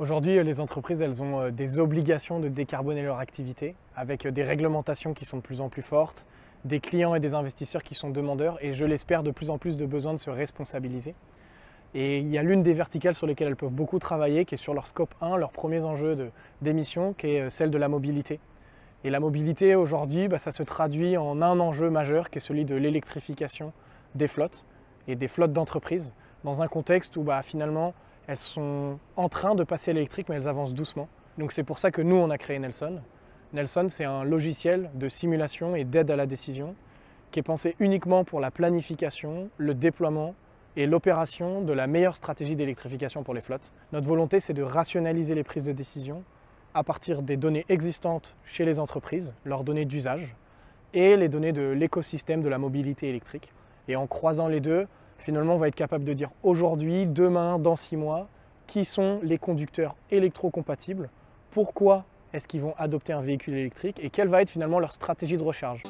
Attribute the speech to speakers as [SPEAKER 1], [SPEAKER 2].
[SPEAKER 1] Aujourd'hui, les entreprises, elles ont des obligations de décarboner leur activité avec des réglementations qui sont de plus en plus fortes, des clients et des investisseurs qui sont demandeurs et je l'espère de plus en plus de besoin de se responsabiliser. Et il y a l'une des verticales sur lesquelles elles peuvent beaucoup travailler qui est sur leur scope 1, leurs premiers enjeux d'émission, qui est celle de la mobilité. Et la mobilité aujourd'hui, ça se traduit en un enjeu majeur qui est celui de l'électrification des flottes et des flottes d'entreprises dans un contexte où finalement elles sont en train de passer à l'électrique mais elles avancent doucement. Donc c'est pour ça que nous on a créé Nelson. Nelson, c'est un logiciel de simulation et d'aide à la décision qui est pensé uniquement pour la planification, le déploiement et l'opération de la meilleure stratégie d'électrification pour les flottes. Notre volonté, c'est de rationaliser les prises de décision à partir des données existantes chez les entreprises, leurs données d'usage, et les données de l'écosystème de la mobilité électrique. Et en croisant les deux, finalement, on va être capable de dire aujourd'hui, demain, dans 6 mois, qui sont les conducteurs électrocompatibles, pourquoi est-ce qu'ils vont adopter un véhicule électrique et quelle va être finalement leur stratégie de recharge.